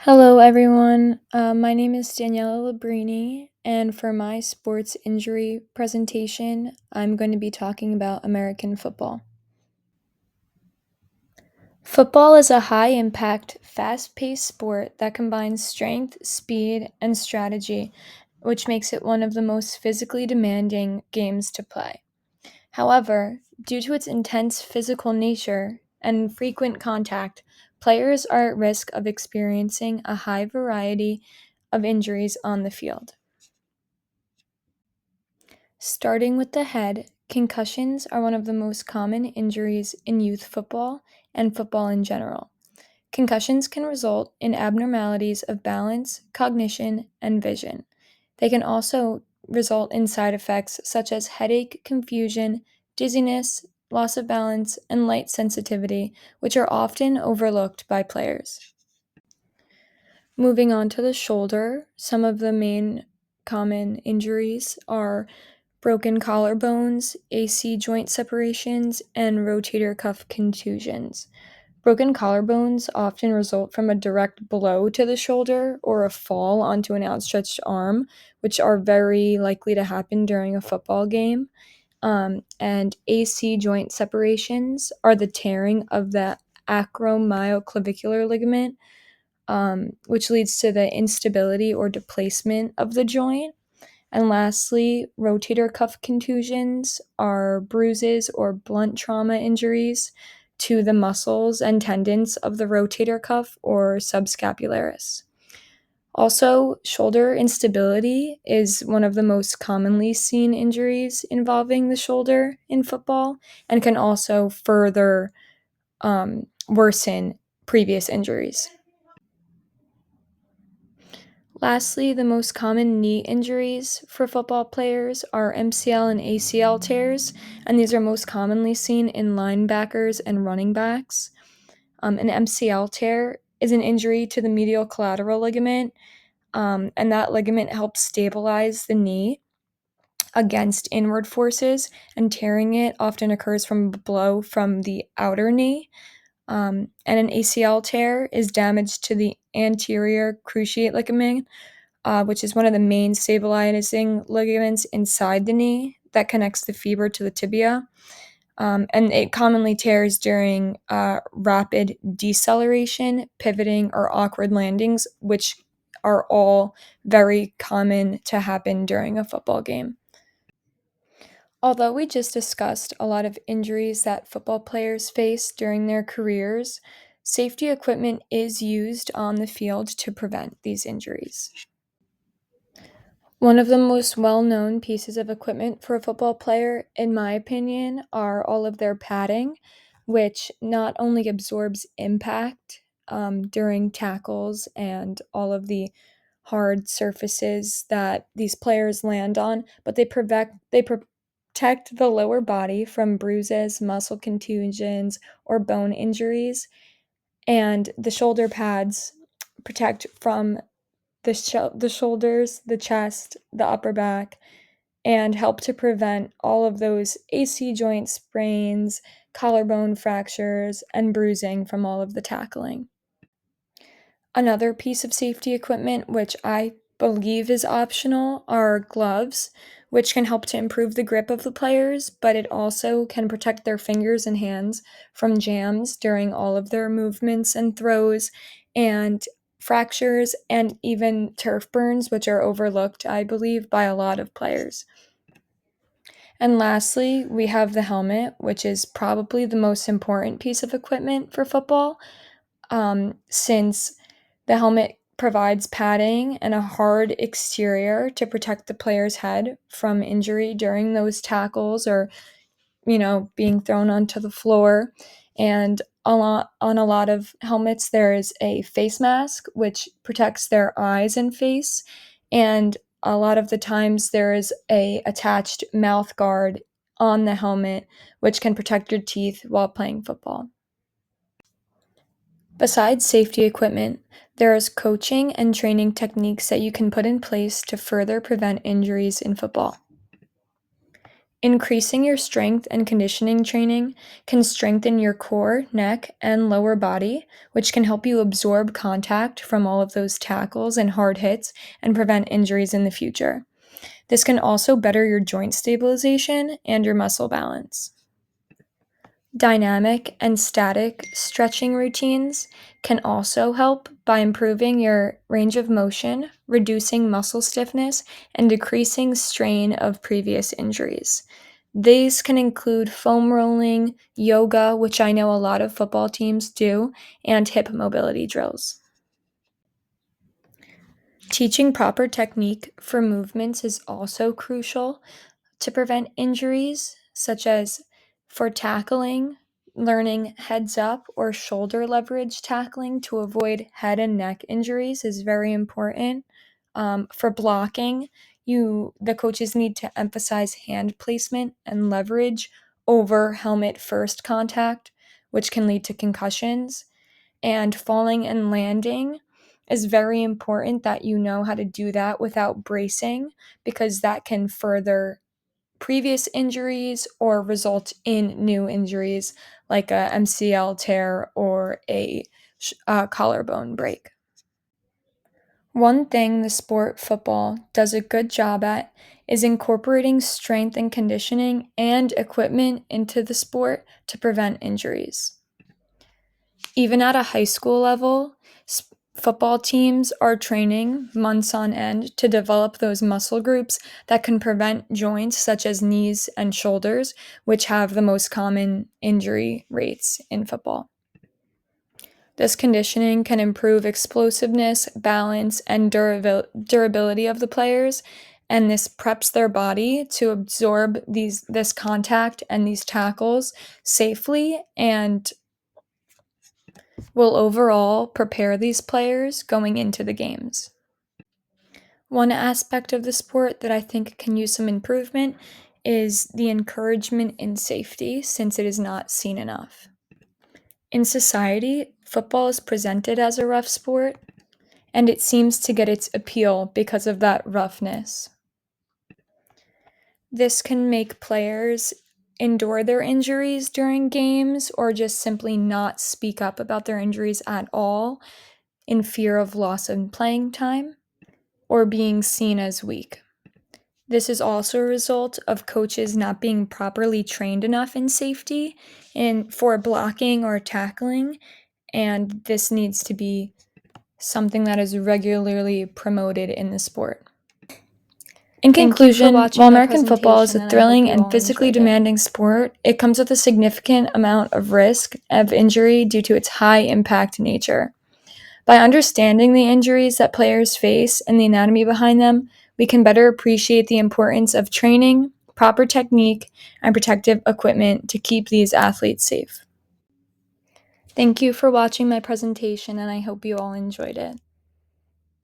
Hello, everyone. My name is Daniela Labrini, and for my sports injury presentation, I'm going to be talking about American football. Football is a high impact, fast paced sport that combines strength, speed, and strategy, which makes it one of the most physically demanding games to play. However, due to its intense physical nature and frequent contact, players are at risk of experiencing a high variety of injuries on the field. Starting with the head, concussions are one of the most common injuries in youth football and football in general. Concussions can result in abnormalities of balance, cognition, and vision. They can also result in side effects such as headache, confusion, dizziness, loss of balance, and light sensitivity, which are often overlooked by players. Moving on to the shoulder, some of the main common injuries are broken collarbones, AC joint separations, and rotator cuff contusions. Broken collarbones often result from a direct blow to the shoulder or a fall onto an outstretched arm, which are very likely to happen during a football game. And AC joint separations are the tearing of the acromioclavicular ligament, which leads to the instability or displacement of the joint. And lastly, rotator cuff contusions are bruises or blunt trauma injuries to the muscles and tendons of the rotator cuff or subscapularis. Also, shoulder instability is one of the most commonly seen injuries involving the shoulder in football and can also further worsen previous injuries. Lastly, the most common knee injuries for football players are MCL and ACL tears, and these are most commonly seen in linebackers and running backs. An MCL tear is an injury to the medial collateral ligament, and that ligament helps stabilize the knee against inward forces, and tearing it often occurs from a blow from the outer knee. And an ACL tear is damage to the anterior cruciate ligament, which is one of the main stabilizing ligaments inside the knee that connects the femur to the tibia. And it commonly tears during rapid deceleration, pivoting, or awkward landings, which are all very common to happen during a football game. Although we just discussed a lot of injuries that football players face during their careers, safety equipment is used on the field to prevent these injuries. One of the most well known pieces of equipment for a football player, in my opinion, are all of their padding, which not only absorbs impact during tackles and all of the hard surfaces that these players land on, but they protect the lower body from bruises, muscle contusions, or bone injuries, and the shoulder pads protect from the shoulders, the chest, the upper back, and help to prevent all of those AC joint sprains, collarbone fractures, and bruising from all of the tackling. Another piece of safety equipment, which I believe is optional, are gloves, which can help to improve the grip of the players, but it also can protect their fingers and hands from jams during all of their movements and throws, and fractures, and even turf burns, which are overlooked, I believe, by a lot of players. And lastly, we have the helmet, which is probably the most important piece of equipment for football, since the helmet provides padding and a hard exterior to protect the player's head from injury during those tackles or, being thrown onto the floor. And on a lot of helmets, there is a face mask, which protects their eyes and face. And a lot of the times, there is a attached mouth guard on the helmet, which can protect your teeth while playing football. Besides safety equipment, there is coaching and training techniques that you can put in place to further prevent injuries in football. Increasing your strength and conditioning training can strengthen your core, neck, and lower body, which can help you absorb contact from all of those tackles and hard hits and prevent injuries in the future. This can also better your joint stabilization and your muscle balance. Dynamic and static stretching routines can also help by improving your range of motion, reducing muscle stiffness, and decreasing strain of previous injuries. These can include foam rolling, yoga, which I know a lot of football teams do, and hip mobility drills. Teaching proper technique for movements is also crucial to prevent injuries, such as for tackling, learning heads up or shoulder leverage tackling to avoid head and neck injuries is very important. For blocking, the coaches need to emphasize hand placement and leverage over helmet first contact, which can lead to concussions. And falling and landing is very important that you know how to do that without bracing, because that can further previous injuries or result in new injuries like a MCL tear or a collarbone break. One thing the sport football does a good job at is incorporating strength and conditioning and equipment into the sport to prevent injuries. Even at a high school level, football teams are training months on end to develop those muscle groups that can prevent joints such as knees and shoulders, which have the most common injury rates in football. This conditioning can improve explosiveness, balance, and durability of the players, and this preps their body to absorb this contact and these tackles safely, and will overall prepare these players going into the games. One aspect of the sport that I think can use some improvement is the encouragement in safety, since it is not seen enough. In society, football is presented as a rough sport, and it seems to get its appeal because of that roughness. This can make players endure their injuries during games or just simply not speak up about their injuries at all in fear of loss of playing time or being seen as weak. This is also a result of coaches not being properly trained enough in safety and for blocking or tackling, and this needs to be something that is regularly promoted in the sport. In conclusion, while American football is a thrilling and physically demanding sport, it comes with a significant amount of risk of injury due to its high impact nature. By understanding the injuries that players face and the anatomy behind them, we can better appreciate the importance of training, proper technique, and protective equipment to keep these athletes safe. Thank you for watching my presentation, and I hope you all enjoyed it.